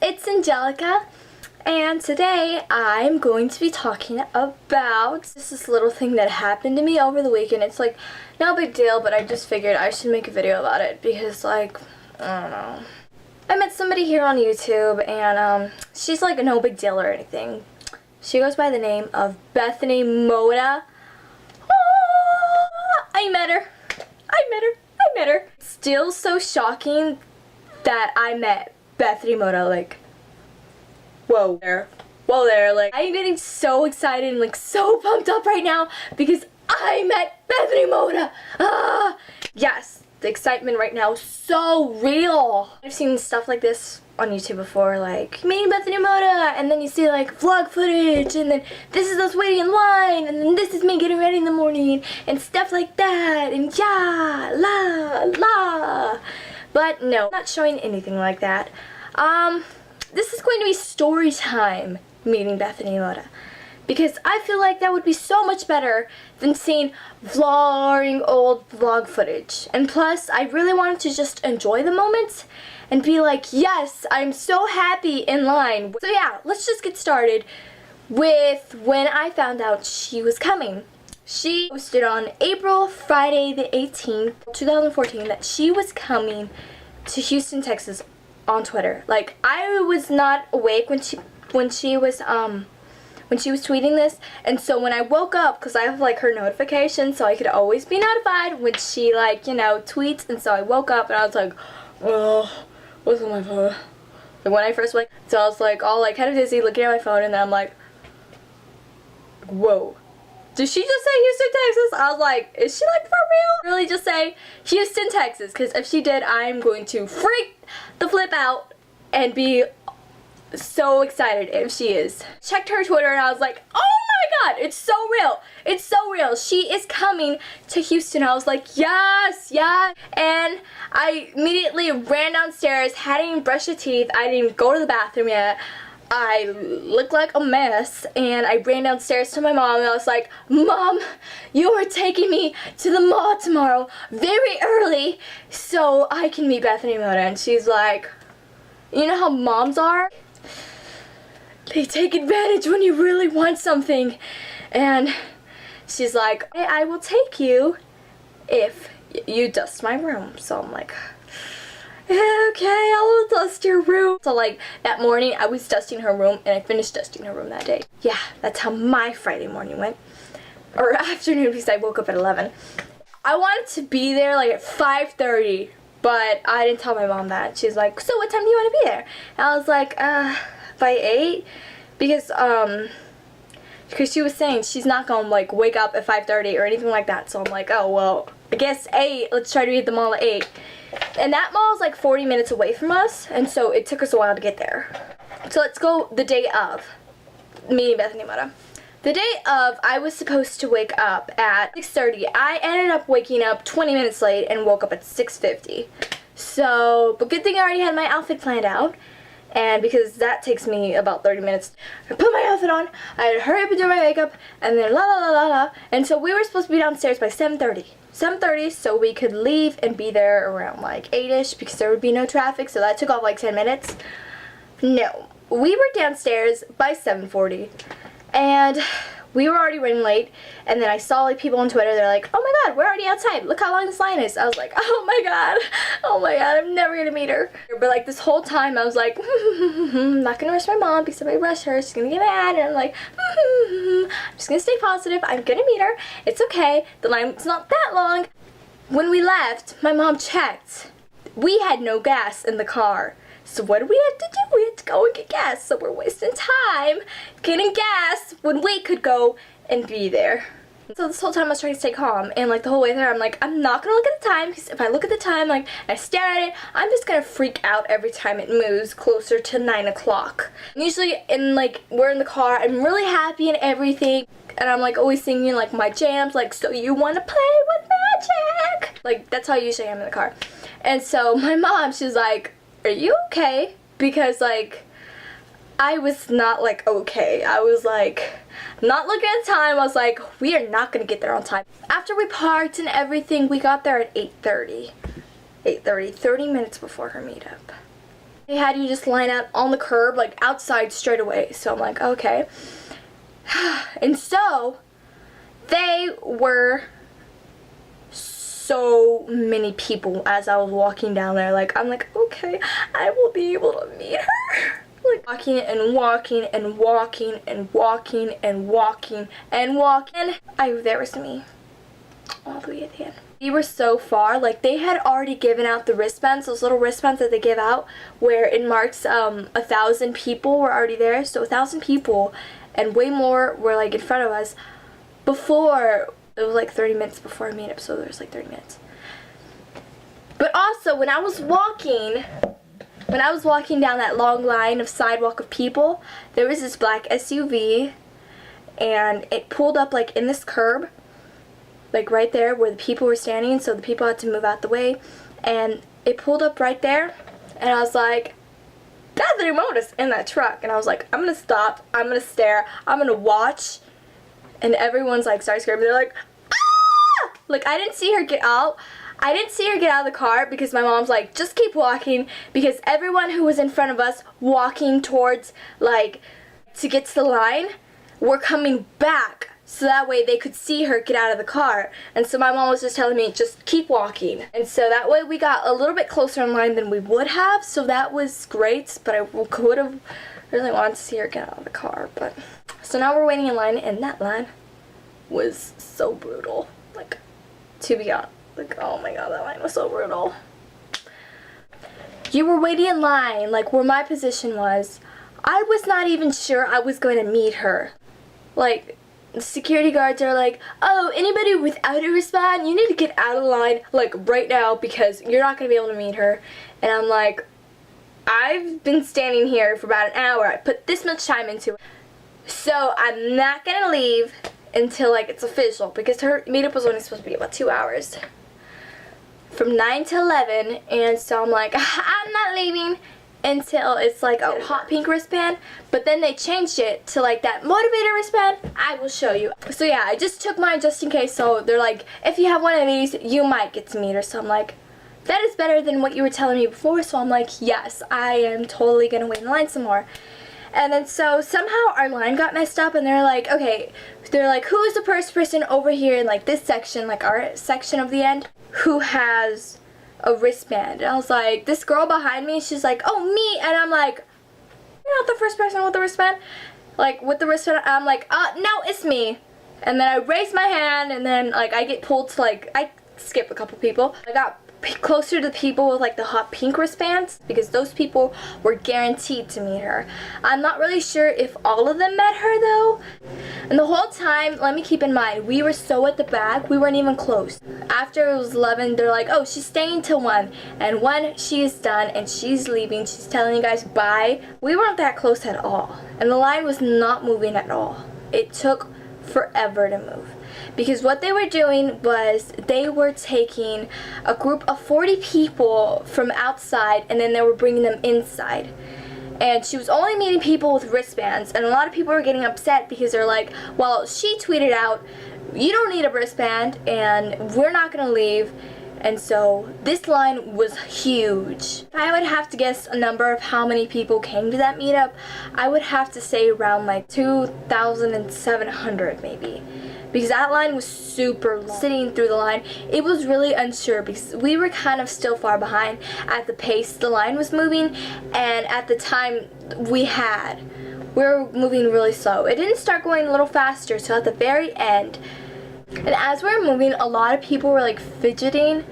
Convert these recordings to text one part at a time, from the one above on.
it's Angelica, and today I'm going to be talking about this little thing that happened to me over the weekend. It's like no big deal, but I just figured I should make a video about it because, like, I don't know. I met somebody here on YouTube, and she's like no big deal or anything. She goes by the name of BETHANY MOTA. I met her. Still so shocking that I met BETHANY MOTA, like, whoa there, like, I'm getting so excited and like so pumped up right now because I met BETHANY MOTA. Yes, the excitement right now is so real. I've seen stuff like this on YouTube before, like meeting BETHANY MOTA, and then you see like vlog footage, and then this is us waiting in line, and then this is me getting ready in the morning, and stuff like that, and yeah, la. But no, I'm not showing anything like that. This is going to be story time meeting BETHANY MOTA, because I feel like that would be so much better than seeing old vlog footage. And plus, I really wanted to just enjoy the moment and be like, yes, I'm so happy in line. So yeah, let's just get started with when I found out she was coming. She posted on Friday the 18th, 2014 that she was coming to Houston, Texas on Twitter. Like, I was not awake when she was tweeting this, and so when I woke up, because I have like her notifications so I could always be notified when she, like, you know, tweets, and so I woke up and I was like, oh, what's on my phone? Like, when I first woke, so I was like all like kind of dizzy looking at my phone, and then I'm like, whoa. Did she just say Houston, Texas? I was like, is she like for real? Really just say Houston, Texas, because if she did, I'm going to freak the flip out and be so excited if she is. Checked her Twitter and I was like, oh my god, it's so real. It's so real. She is coming to Houston. I was like, yes. And I immediately ran downstairs, hadn't even brushed my teeth. I didn't even go to the bathroom yet. I looked like a mess, and I ran downstairs to my mom and I was like, Mom, you are taking me to the mall tomorrow very early so I can meet BETHANY MOTA. And she's like, you know how moms are? They take advantage when you really want something. And she's like, hey, I will take you if you dust my room. So I'm like, okay, I will dust your room. So like that morning I was dusting her room, and I finished dusting her room that day. Yeah, that's how my Friday morning went. Or afternoon, because I woke up at 11. I wanted to be there like at 5:30, but I didn't tell my mom that. She's like, so what time do you want to be there? And I was like, by 8, because she was saying she's not gonna like wake up at 5:30 or anything like that. So I'm like, oh well, I guess 8. Let's try to be at the mall at 8. And that mall is like 40 minutes away from us, and so it took us a while to get there. So let's go the day of meeting BETHANY MOTA. The day of, I was supposed to wake up at 6:30. I ended up waking up 20 minutes late and woke up at 6:50. So, but good thing I already had my outfit planned out, and because that takes me about 30 minutes. I put my outfit on, I had to hurry up and do my makeup, and then la. And so we were supposed to be downstairs by 7:30. 7:30, so we could leave and be there around like 8ish because there would be no traffic, so that took off like 10 minutes. No, we were downstairs by 7:40, and we were already running late. And then I saw like people on Twitter, they're like, oh my god, we're already outside, look how long this line is. I was like, oh my god, I'm never gonna meet her. But like this whole time I was like, I'm not gonna rush my mom because if I rush her, she's gonna get mad. And I'm like, I'm just gonna stay positive, I'm gonna meet her, it's okay, the line's not that long. When we left, my mom checked. We had no gas in the car. So what do we have to do? We had to go and get gas. So we're wasting time getting gas when we could go and be there. So this whole time I was trying to stay calm, and like the whole way there I'm like, I'm not gonna look at the time, because if I look at the time, like I stare at it, I'm just gonna freak out every time it moves closer to 9 o'clock. Usually we're in the car, I'm really happy and everything, and I'm like always singing like my jams, like, so you wanna play with magic? Like that's how I usually am in the car. And so my mom, she's like, are you okay? Because like I was not like okay. I was like not looking at the time. I was like, we are not gonna get there on time. After we parked and everything, we got there at 8:30. 8:30, 30 minutes before her meetup. they had you just line out on the curb, like outside straight away. So I'm like, okay. And so they were so many people as I was walking down there. Like, I'm like, okay, I will be able to meet her. Like, walking and walking and walking and walking and walking and walking. There was me all the way at the end. We were so far, like they had already given out the wristbands, those little wristbands that they give out where it marks 1,000 people were already there. So 1,000 people and way more were like in front of us before. It was like 30 minutes before our meetup, so there was like 30 minutes. But also when I was walking down that long line of sidewalk of people, there was this black SUV and it pulled up like in this curb, like right there where the people were standing, so the people had to move out the way, and it pulled up right there, and I was like, Bethany Mota's in that truck, and I was like, I'm gonna stop, I'm gonna stare, I'm gonna watch, and everyone's like started screaming. They're like, ah! Like I didn't see her get out. I didn't see her get out of the car because my mom's like, just keep walking, because everyone who was in front of us walking towards like to get to the line were coming back. So that way they could see her get out of the car. And so my mom was just telling me, just keep walking. And so that way we got a little bit closer in line than we would have. So that was great. But I would have really wanted to see her get out of the car. But so now we're waiting in line, and that line was so brutal. Like, to be honest, like, oh my god, that line was so brutal. You were waiting in line, like where my position was. I was not even sure I was going to meet her. Like, the security guards are like, oh, anybody without a wristband, you need to get out of the line, like, right now, because you're not going to be able to meet her. And I'm like, I've been standing here for about an hour. I put this much time into it. So I'm not going to leave until, like, it's official, because her meetup was only supposed to be about 2 hours. From 9 to 11, and so I'm like, I'm not leaving until it's like a hot pink wristband, but then they changed it to like that motivator wristband. I will show you. So yeah, I just took mine just in case. So they're like, if you have one of these, you might get to meet her. So I'm like, that is better than what you were telling me before. So I'm like, yes, I am totally gonna wait in line some more. And then so somehow our line got messed up, and they're like, okay, they're like, who is the first person over here in like this section, like our section of the end, who has a wristband? And I was like, this girl behind me, she's like, oh, me. And I'm like, you're not the first person with the wristband? Like, with the wristband? I'm like, no, it's me. And then I raise my hand, and then like I get pulled to like, I skip a couple people. I got closer to the people with like the hot pink wristbands, because those people were guaranteed to meet her. I'm not really sure if all of them met her though. And the whole time, let me keep in mind, we were so at the back, we weren't even close. After it was 11, they're like, oh, she's staying till 1. And 1, she is done and she's leaving. She's telling you guys bye. We weren't that close at all. And the line was not moving at all. It took forever to move. Because what they were doing was they were taking a group of 40 people from outside, and then they were bringing them inside. And she was only meeting people with wristbands, and a lot of people were getting upset because they're like, well, she tweeted out, you don't need a wristband, and we're not going to leave. And so this line was huge. If I would have to guess a number of how many people came to that meetup, I would have to say around like 2,700 maybe. Because that line was super long. Sitting through the line, it was really unsure because we were kind of still far behind at the pace the line was moving, and at the time we were moving really slow. It didn't start going a little faster, so at the very end, and as we were moving, a lot of people were like fidgeting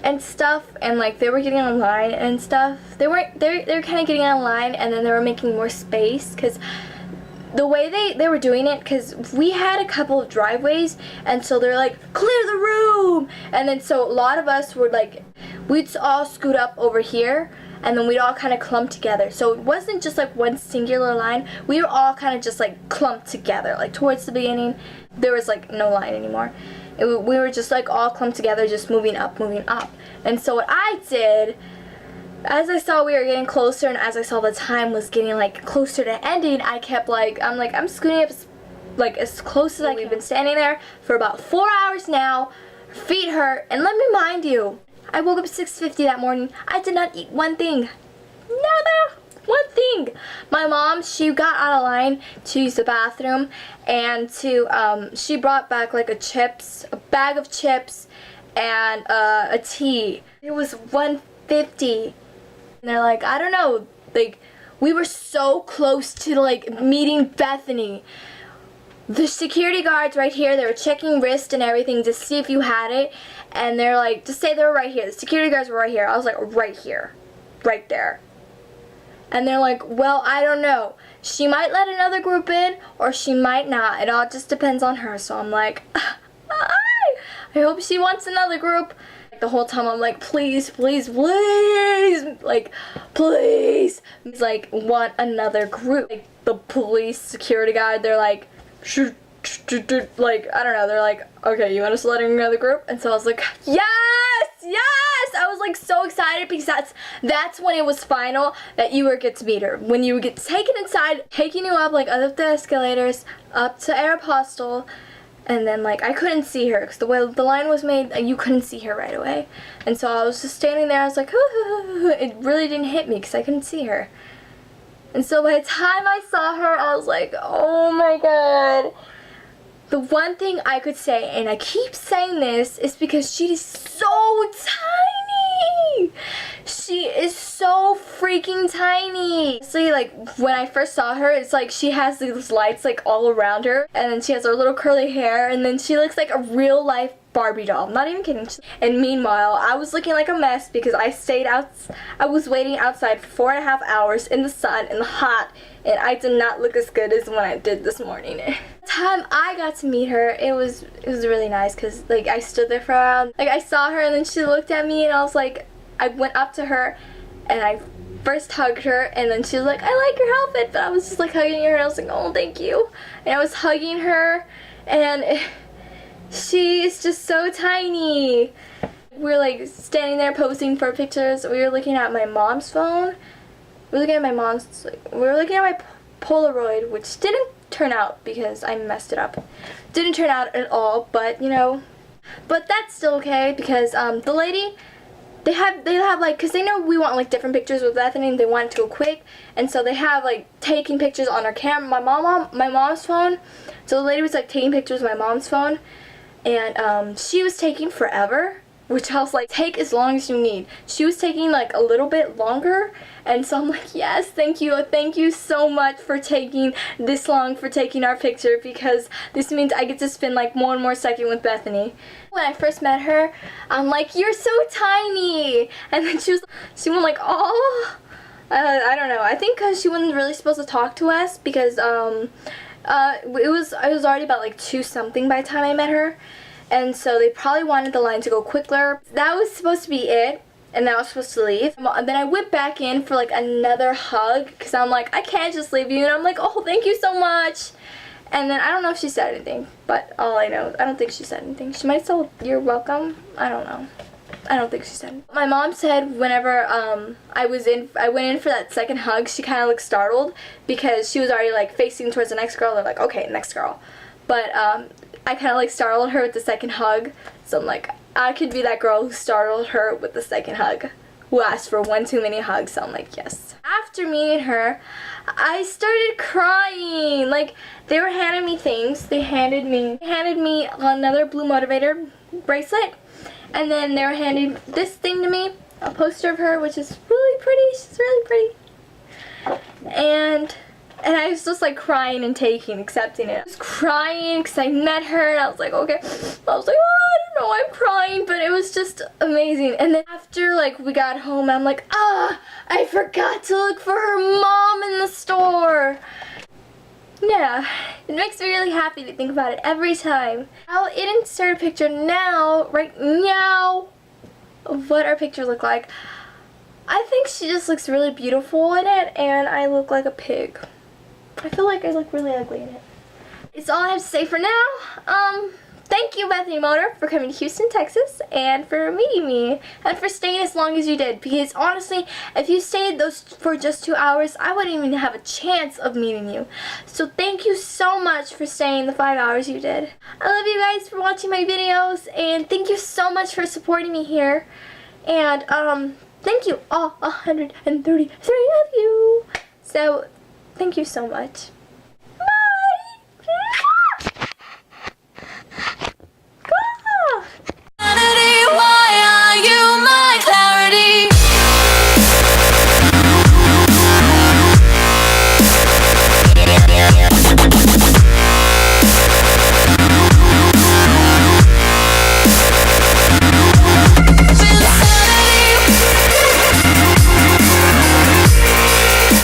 and stuff, and like they were getting on line and stuff. They were kind of getting on line, and then they were making more space because the way they were doing it, because we had a couple of driveways, and so they're like, clear the room, and then so a lot of us were like, we'd all scoot up over here, and then we'd all kind of clump together. So it wasn't just like one singular line, we were all kind of just like clumped together. Like towards the beginning, there was like no line anymore. We were just like all clumped together, just moving up. And so what I did, as I saw we were getting closer, and as I saw the time was getting like closer to ending, I kept like, I'm scooting up like as close as I can. We've been standing there for about 4 hours now. Feet hurt, and let me remind you, I woke up at 6:50 that morning. I did not eat one thing. nada. One thing. My mom, she got out of line to use the bathroom, and she brought back like a bag of chips, and a tea. It was $1.50. And they're like, I don't know, like, we were so close to like meeting Bethany. The security guards right here, they were checking wrist and everything to see if you had it, and they're like, just say they were right here. The security guards were right here. I was like, right here, right there. And they're like, well, I don't know. She might let another group in, or she might not. It all just depends on her. So I'm like, I hope she wants another group. Like, the whole time I'm like, please, please, please, like, please. He's like, want another group. Like, the police, security guard, they're like, like, I don't know, they're like, okay, you want us to let in another group? And so I was like, yes, yes! I was like so excited because that's when it was final that you would get to meet her. When you would get taken inside, taking you up like up the escalators, up to Aeropostale, and then like I couldn't see her because the way the line was made, you couldn't see her right away. And so I was just standing there, I was like, it really didn't hit me because I couldn't see her. And so by the time I saw her, I was like, oh my god. The one thing I could say, and I keep saying this, is because she is so tiny. She is so freaking tiny. Honestly, like, when I first saw her, it's like she has these lights like all around her, and then she has her little curly hair, and then she looks like a real life Barbie doll. I'm not even kidding. And meanwhile, I was looking like a mess because I was waiting outside for 4.5 hours in the sun, in the hot, and I did not look as good as when I did this morning. The time I got to meet her, it was really nice because like I stood there for a while. Like I saw her and then she looked at me and I was like, I went up to her and I first hugged her, and then she was like, I like your outfit, but I was just like hugging her and I was like, oh, thank you. And I was hugging her, and she's just so tiny. We were like standing there posing for pictures. We were looking at my mom's phone. We were looking at my Polaroid, which didn't turn out because I messed it up. Didn't turn out at all, but you know, but that's still okay because the lady, they have like, because they know we want like different pictures with Bethany and they want it to go quick, and so they have like taking pictures on her camera, my mom's phone. So the lady was like taking pictures with my mom's phone, and she was taking forever, which I was like, take as long as you need. She was taking like a little bit longer, and so I'm like, yes, thank you so much for taking this long, for taking our picture, because this means I get to spend like one more second with Bethany. When I first met her, I'm like, you're so tiny, and then she went like, oh, I don't know, I think because she wasn't really supposed to talk to us because I was already about like 2 something by the time I met her. And so they probably wanted the line to go quicker. That was supposed to be it, and then I was supposed to leave. And then I went back in for like another hug because I'm like, I can't just leave you. And I'm like, oh, thank you so much. And then I don't know if she said anything, but all I know, I don't think she said anything. She might have said, you're welcome. I don't know. I don't think she said anything. My mom said whenever I went in for that second hug, she kind of looked startled because she was already like facing towards the next girl. They're like, okay, next girl. But I kind of like startled her with the second hug, so I'm like, I could be that girl who startled her with the second hug, who asked for one too many hugs, so I'm like, yes. After meeting her, I started crying. Like, they were handing me things. They handed me another blue motivator bracelet, and then they were handing this thing to me, a poster of her, which is really pretty. She's really pretty. And I was just like crying and accepting it. I was crying because I met her and I was like, okay. I was like, oh, I don't know, I'm crying, but it was just amazing. And then after like we got home, I'm like, I forgot to look for her mom in the store. Yeah, it makes me really happy to think about it every time. I'll insert a picture now, right now, of what our picture looked like. I think she just looks really beautiful in it, and I look like a pig. I feel like I look really ugly in it. It's all I have to say for now. Thank you, Bethany Mota, for coming to Houston, Texas, and for meeting me, and for staying as long as you did, because honestly, if you stayed for just 2 hours, I wouldn't even have a chance of meeting you. So thank you so much for staying the 5 hours you did. I love you guys for watching my videos, and thank you so much for supporting me here. And Thank you all 133 of you. So thank you so much.